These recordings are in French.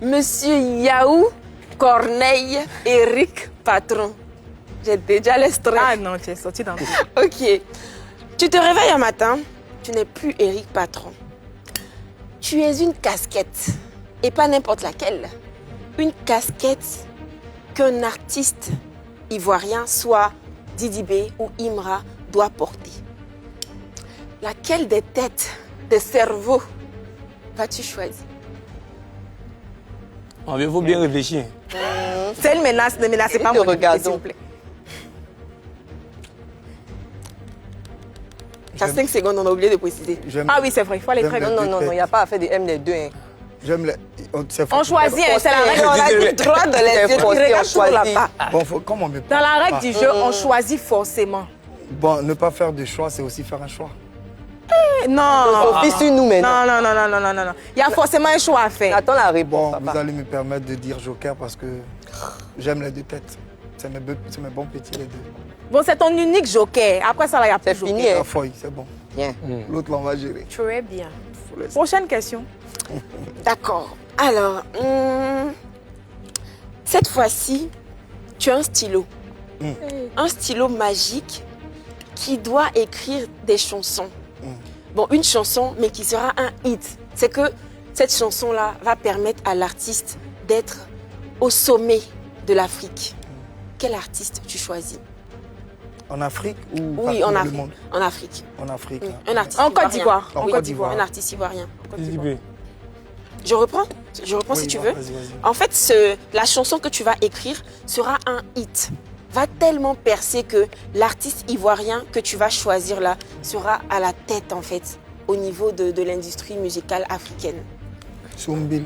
Monsieur Yahou Corneille Éric Patron. J'ai déjà l'extrait. Ah non, tu es sorti dans le... Ok. Tu te réveilles un matin, tu n'es plus Éric Patron. Tu es une casquette, et pas n'importe laquelle. Une casquette qu'un artiste ivoirien, soit Didi B ou Imra, doit porter. Laquelle des têtes, des cerveaux vas-tu choisir? Il faut bien réfléchir. C'est une menace, ne menacez pas mon invité, s'il vous plaît. Tu as 5 secondes, on a oublié de préciser. Ah oui, c'est vrai, il faut aller très vite. Non, il n'y a pas à faire des M les deux. Hein. J'aime les... On choisit, c'est la règle. On a dit droit de les yeux, il regarde toujours là-bas. Bon, comment on me Dans la règle du jeu, on choisit forcément. Bon, ne pas faire de choix, c'est aussi faire un choix. Non. Sophie, suis-nous maintenant. Non. Il y a forcément un choix à faire. Attends la réponse. Bon, vous allez me permettre de dire Joker parce que j'aime les deux têtes. C'est mes bons petits, les deux. Bon, c'est ton unique joker. Après ça, il n'y a plus de joker. fini, hein. La feuille, c'est bon. Bien. L'autre, là, on va gérer. Très bien. Faut laisser. Prochaine question. D'accord. Alors, cette fois-ci, tu as un stylo. Un stylo magique qui doit écrire des chansons. Bon, une chanson, mais qui sera un hit. C'est que cette chanson-là va permettre à l'artiste d'être au sommet de l'Afrique. Quel artiste tu choisis? En Afrique ou Oui, partout en dans le Afrique. monde? En Afrique. En Afrique. hein. Un artiste En Côte ivoirien. d'Ivoire. En Côte d'Ivoire. Un artiste ivoirien. Didi B. Je reprends Oui, si tu bon, veux. vas-y. En fait, la chanson que tu vas écrire sera un hit. Va tellement percer que l'artiste ivoirien que tu vas choisir là sera à la tête en fait au niveau de l'industrie musicale africaine. Soumbil.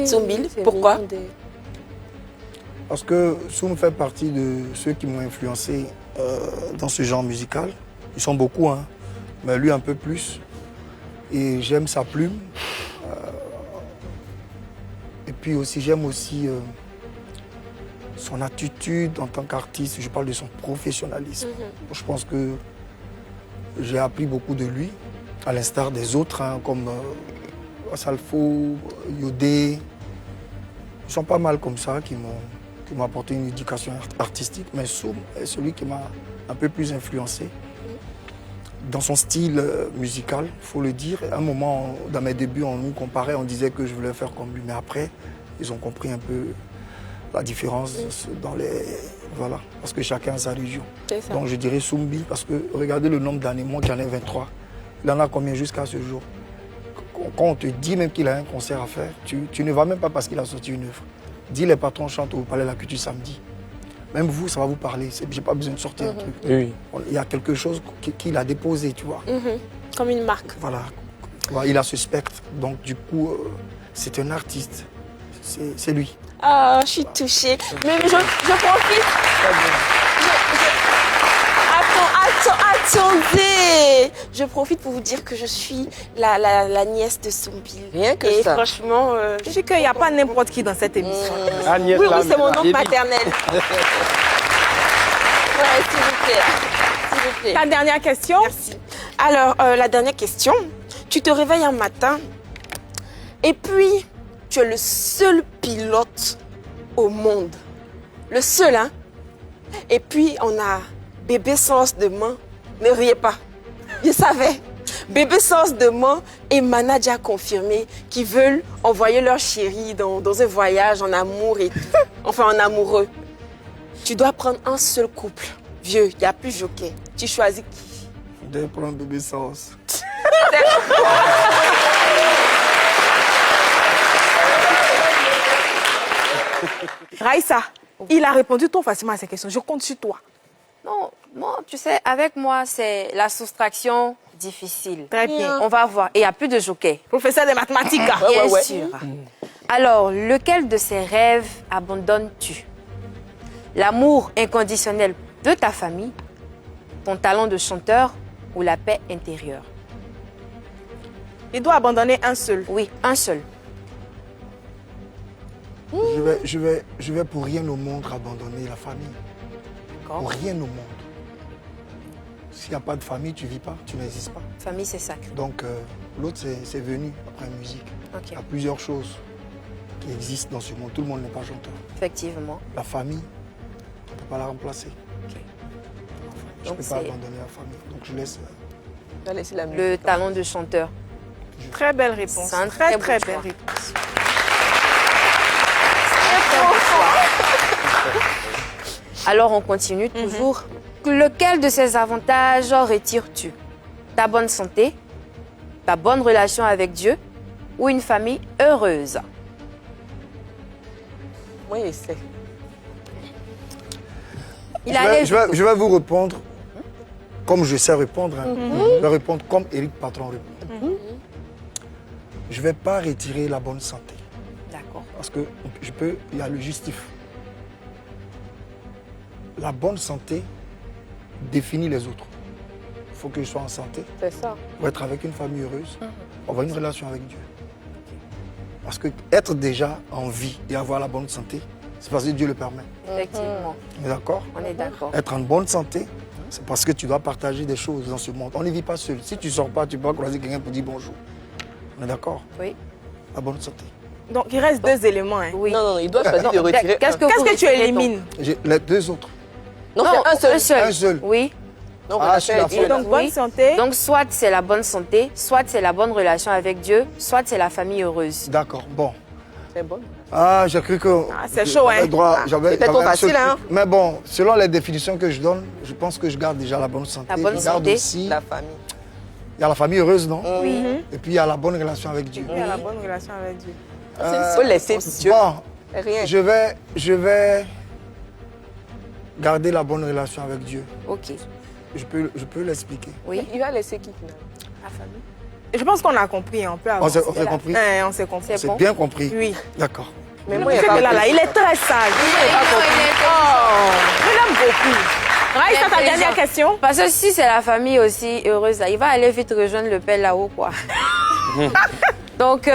Zombil, pourquoi? Parce que Soum fait partie de ceux qui m'ont influencé dans ce genre musical. Ils sont beaucoup, hein, mais lui un peu plus. Et j'aime sa plume. Et puis aussi, j'aime aussi son attitude en tant qu'artiste. Je parle de son professionnalisme. Je pense que j'ai appris beaucoup de lui, à l'instar des autres, hein, comme Asalfo, Yodé. Ils sont pas mal comme ça qui m'ont apporté une éducation artistique. Mais Soum est celui qui m'a un peu plus influencé dans son style musical, il faut le dire. À un moment, dans mes débuts, on nous comparait, on disait que je voulais faire comme lui. Mais après, ils ont compris un peu la différence dans les... Voilà, parce que chacun a sa région. Donc je dirais Soumbi, parce que regardez le nombre d'années, moi qui en ai 23, il en a combien jusqu'à ce jour? Quand on te dit même qu'il a un concert à faire, tu ne vas même pas parce qu'il a sorti une œuvre. Dis les patrons chantent au Palais de la Culture samedi. Même vous, ça va vous parler. Je n'ai pas besoin de sortir un truc. Oui. Il y a quelque chose qu'il a déposé, tu vois. Comme une marque. Voilà. Il a ce spectre. Donc du coup, c'est un artiste. C'est lui. Ah, je suis touchée. Mais je profite. Attendez. Je profite pour vous dire que je suis la nièce de Soumbil. Rien que et ça. franchement, Je dis qu'il n'y a pas n'importe qui dans cette émission. Agnès, oui, là, c'est mon oncle Baby. maternel. Ouais, s'il vous plaît. S'il vous plaît. Ta dernière question? Merci. Alors, la dernière question. Tu te réveilles un matin et puis tu es le seul pilote au monde. Le seul, hein? Et puis, on a Bébé Sens de main. Ne riez pas. Je savais. Bébé Sens de main et Manadia confirmé qui veulent envoyer leur chérie dans un voyage en amour et tout. Enfin, en amoureux. Tu dois prendre un seul couple. Vieux, il n'y a plus joker. Tu choisis qui? Je vais prendre Bébé Sens. Raïssa, il a répondu trop facilement à ces questions. Je compte sur toi. Non, moi, tu sais, avec moi, c'est la soustraction difficile. Très bien. On va voir. Et il n'y a plus de joker. Professeur de mathématiques. Bien sûr. Alors, lequel de ces rêves abandonnes-tu? L'amour inconditionnel de ta famille, ton talent de chanteur ou la paix intérieure? Il doit abandonner un seul. Oui, un seul. Je vais pour rien au monde abandonner la famille. Pour rien au monde. S'il n'y a pas de famille, tu ne vis pas, tu n'existes pas. Famille, c'est sacré. Donc l'autre, c'est venu après la musique. Ok. Il y a plusieurs choses. qui existe dans ce monde. Tout le monde n'est pas chanteur. Effectivement. La famille, on ne peut pas la remplacer. Je ne Donc peux pas abandonner la famille. Donc je laisse... Tu vas laisser la musique. Le talent de chanteur. Très belle réponse. C'est un très, très très beau belle choix. réponse. Alors on continue toujours. Lequel de ces avantages retires-tu? Ta bonne santé, ta bonne relation avec Dieu ou une famille heureuse? Moi, il sait. Il allait Je vais vous répondre comme je sais répondre. Hein. Je vais répondre comme Éric Patron répond. Je ne vais pas retirer la bonne santé. D'accord. Parce que il y a le justif. La bonne santé définit les autres. Il faut que je sois en santé C'est ça. pour être avec une famille heureuse, avoir une relation avec Dieu. Parce que être déjà en vie et avoir la bonne santé, c'est parce que Dieu le permet. Effectivement. On est d'accord? On est d'accord. Être en bonne santé, c'est parce que tu dois partager des choses dans ce monde. On ne vit pas seul. Si tu ne sors pas, tu peux pas croiser quelqu'un pour dire bonjour. On est d'accord? Oui. La bonne santé. Donc, il reste 2 éléments. Hein. Oui. Non, il doit choisir de retirer. Qu'est-ce que, Qu'est-ce vous que tu retirez, élimines? J'ai les 2 autres. Non, Non, c'est un seul. Un seul. Oui. Non, Ah, je suis la faute. Donc, bonne Oui. santé. Donc, soit c'est la bonne santé, soit c'est la bonne relation avec Dieu, soit c'est la famille heureuse. D'accord, bon. C'est bon. Ah, j'ai cru que... Ah, c'est chaud, hein. C'était trop facile, hein. Mais bon, selon les définitions que je donne, je pense que je garde déjà la bonne santé. La bonne je garde santé. aussi... La famille. Il y a la famille heureuse, non? Oui. Et puis il y a la bonne relation avec Dieu. Il y a la bonne relation avec Dieu. Il faut laisser Dieu. Bon, Rien. je vais garder la bonne relation avec Dieu. Ok. Je peux l'expliquer. Oui. Il va laisser qui finalement? La famille. Je pense qu'on a compris, on peut On avancer. s'est compris? Hein, on s'est compris. C'est C'est bon. bien compris? Oui. D'accord. Mais Le moi, il monsieur n'y a qui est là, pas là, il est très sage. Oh, je l'aime beaucoup. Raïssa, ta dernière question? Parce que si c'est la famille aussi heureuse, là, il va aller vite rejoindre le père là-haut, quoi. Donc,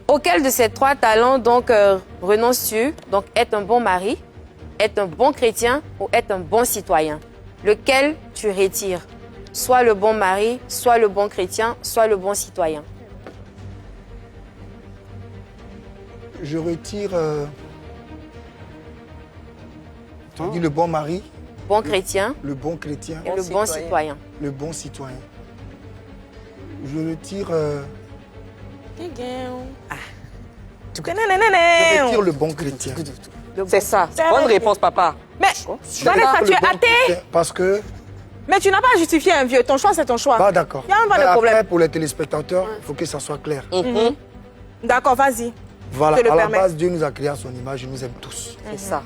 auquel de ces 3 talents donc renonces-tu? Donc, être un bon mari, être un bon chrétien ou être un bon citoyen? Lequel tu retires? Soit le bon mari, soit le bon chrétien, soit le bon citoyen. Je retire... tu dis le bon mari, Bon chrétien le bon chrétien, et le bon citoyen. le bon citoyen. Je retire... Je retire le bon chrétien. C'est ça. Bonne réponse, papa. Mais, Je Vanessa, retire tu le es bon athée? chrétien Parce que... Mais tu n'as pas justifié un vieux. Ton choix, c'est ton choix. Pas d'accord. Il y a même pas de Mais problème. après, pour les téléspectateurs, il faut que ça soit clair. D'accord, vas-y. Voilà, Je te le à la permets. base, Dieu nous a créés à son image, il nous aime tous. C'est ça.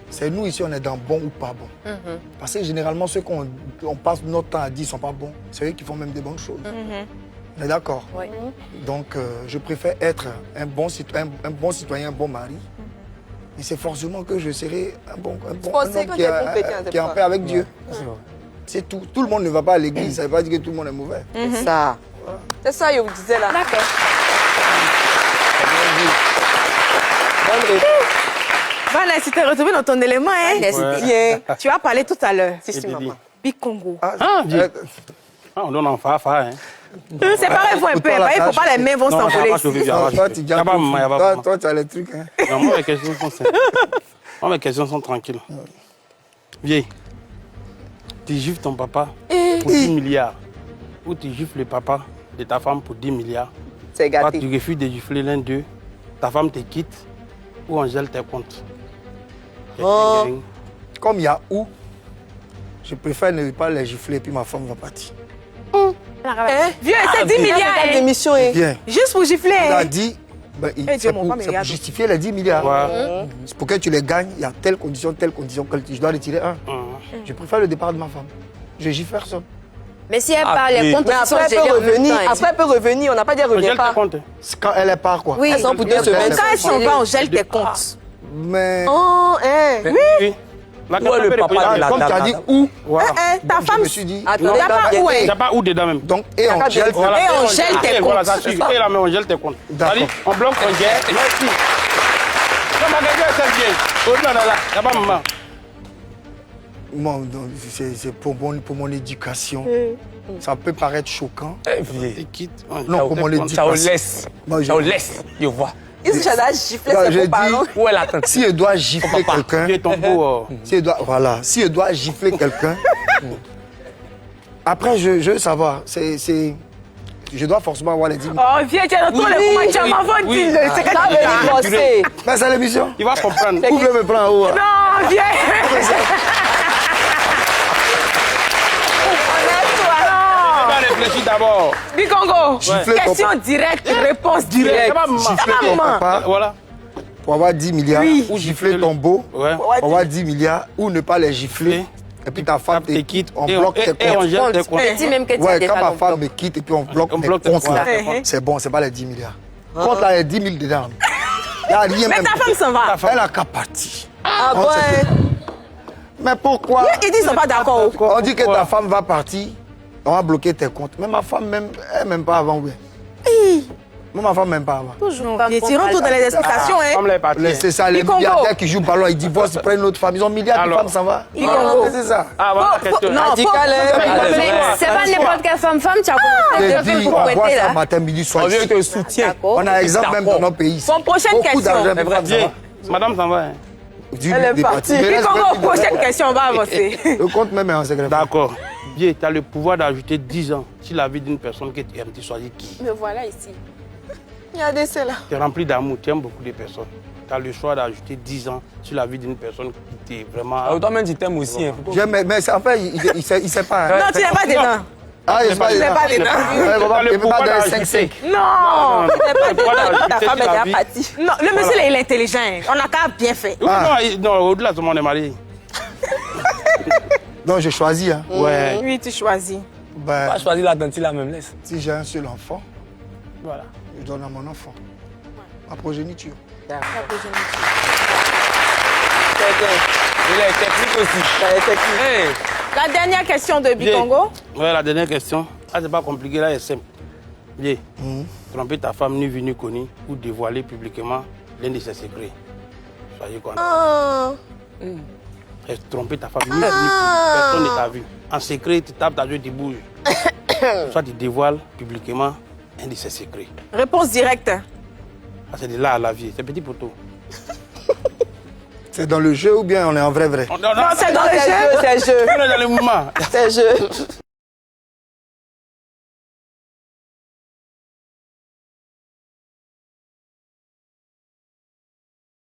C'est nous ici, on est dans bon ou pas bon. Parce que généralement, ceux qu'on passe notre temps à dire ne sont pas bons, c'est eux qui font même des bonnes choses. On est d'accord? Oui. Donc, je préfère être un bon citoyen, un bon mari. Et c'est forcément que je serai un bon homme pensais que qui tu es bon chrétien, c'est est en pas. paix avec Dieu. C'est tout. Tout le monde ne va pas à l'église, ça ne veut pas dire que tout le monde est mauvais. C'est ça. C'est ça, je vous disais là. D'accord. Bonne réponse. Vanessa, tu t'es retrouvée dans ton élément, hein? Laisse bien. Tu as parlé tout à l'heure. Si, maman. Big Congo. Ah, dis. Ah, on donne en fa-fa, hein. C'est pareil, il faut un peu. Il ne faut pas les mains vont Non, s'envoler ça va ici. chauffer, ça va Toi, chauffer. tu Y a pas maman, y a pas maman. toi, tu as les trucs. Hein. Non, moi, mes questions sont simples. Moi, mes questions sont tranquilles. Vieille, tu gifles ton papa pour 10 milliards ou tu gifles le papa de ta femme pour 10 milliards. C'est Toi, gâté. tu refuses de gifler l'un d'eux, ta femme te quitte ou on gèle tes comptes. Oh. Comme il y a où, je préfère ne pas les gifler, puis ma femme va partir. Vieux, c'est 10 milliards. La hein. démission est. Bien. Juste pour gifler. Il a hein. dit, ben, Eh, Dieu, c'est mon pour, femme, c'est regarde. pour justifier les 10 milliards. Ouais. C'est pour que tu les gagnes, il y a telle condition, que je dois retirer un. Je préfère le départ de ma femme. Je gifle personne. Mais si elle parle, les comptes Mais aussi sont après, elle gérés peut en même revenir. temps, hein. Après, elle peut revenir. On n'a pas dit elle On revient gèle tes pas. comptes. C'est quand elle est part, quoi. Oui. Elles sont pour 2 semaines. Quand elles sont pas, on gèle tes comptes. Mais Oh, hein. Oui. La Où est le carte papa de la comme tu as dame, dit là. où, Voilà. Ta je femme. me suis dit, Attends, T'as pas où Il est. n'y a pas où dedans même. donc, et on gèle. Voilà. Et on gèle tes Voilà, comptes. ça suffit. Et là, mais on gèle tes comptes. D'accord. C'est-à-dire, on bloque, on gèle. Merci. Non, ma question est celle bien. Au-delà de là, il n'y a pas maman. Bon, donc, c'est pour mon éducation. Ça peut paraître choquant. Tu quittes. Non, pour mon Ça éducation. vous laisse. Moi, Ça vous laisse, je vois. Il se doit gifler Non, ses j'ai beaux-parents. dit, Où est la tante? si elle doit gifler quelqu'un, Vieux ton beau. si elle doit, voilà, si elle doit gifler quelqu'un, après, je veux savoir, je dois forcément avoir les 10 000. Oh, viens, tu as dans tous les moments, tu as ma voix, oui. dis-le. C'est que Ça veut dire bosser. Mais c'est l'émission. Il va comprendre. Vous voulez me prendre en haut hein? Non, viens. Il va réfléchir d'abord. Bikongo, Gifler ton question directe, réponse directe. Ça va, maman. Gifler ton papa Voilà. pour avoir 10 milliards, Oui. ou gifler ton beau Ouais. pour avoir 10 milliards, ou ne pas les gifler. Oui. Et puis ta femme te Te quitte, quitte on et bloque tes et on comptes. gère tes comptes. Tu dis même que tu as Ouais, déjà quand ma le femme bloc. me quitte et puis on bloque On mes bloque tes comptes là, comptes. c'est bon, c'est pas les 10 milliards. Compte là, il y a 10 000 dedans. Il n'y a rien Mais même. ta femme s'en va. Elle a qu'à partir. Ah On sait ouais. Mais pourquoi Ils disent qu'ils sont pas d'accord. on dit que ta femme va partir, on va bloquer tes comptes. Mais ma femme, même, elle m'aime pas avant, oui. Moi, ma femme m'aime pas avant. Toujours. Et tu rentres tout dans les explications, hein. Comme les partis. C'est ça, les Congo. milliardaires qui jouent ballon, ils divorcent, ils prennent une autre femme. Ils ont milliards de Alors. femmes, ça va. Congo. C'est ça. Ah, voilà la question. non, Radical, hein. Mais c'est pas n'importe quelle femme, tu as J'ai commencé dit, pour on voit pointer ça là. matin, midi, soir. Oh, On vient te soutient. D'accord. On a exemple même dans nos pays. Bon, prochaine Beaucoup question. d'argent, C'est mais vrai. femmes, ça Viens. va. Madame s'en va. Hein. Du- Elle est des partie. partis. Mais reste Bikongo, même- prochaine question, on va avancer. Le compte même est en secret. D'accord. Viens, tu as le pouvoir d'ajouter 10 ans sur la vie d'une personne que tu aimes. Tu choisis qui? Me voilà ici. Il y a des ceux là. Tu es rempli d'amour, tu aimes beaucoup de personnes. Tu as le choix d'ajouter 10 ans sur la vie d'une personne qui t'est vraiment. Ah, toi-même, tu t'aimes aussi. Hein. Mais en fait, il sait pas. hein. Non, tu n'es pas dedans. Ah, il sait pas. Tu n'es pas Il dedans. ne peut pas donner 5-5. Non. Ta femme est déjà partie. Non, le monsieur, là, il est intelligent. On a qu'à bien fait. Oui, non, au-delà de ça, on est marié. Donc, je choisis. Hein. Ouais. Oui, tu choisis. Ben, Pas choisir la dentille, la même laisse. si j'ai un seul enfant, Voilà. je donne à mon enfant. Ma progéniture. C'est bien. Il est technique aussi. Elle est technique. Hey. La dernière question de Bikongo. Ouais, la dernière question. Ah, c'est pas compliqué, là, c'est simple. Viens. Tromper ta femme ni vue ni connue ou dévoiler publiquement l'un de ses secrets. Soyez quoi? Ah. Tromper ta femme ni vue ni connue. Personne ne t'a vu. En secret, tu tapes ta joue, tu bouges. Soit tu dévoiles publiquement un de ses secrets. Réponse directe. Ah, c'est de là à la vie. C'est petit poteau. C'est dans le jeu ou bien on est en vrai? Non, c'est dans le jeu. C'est jeu. On est dans le mouvement. C'est jeu.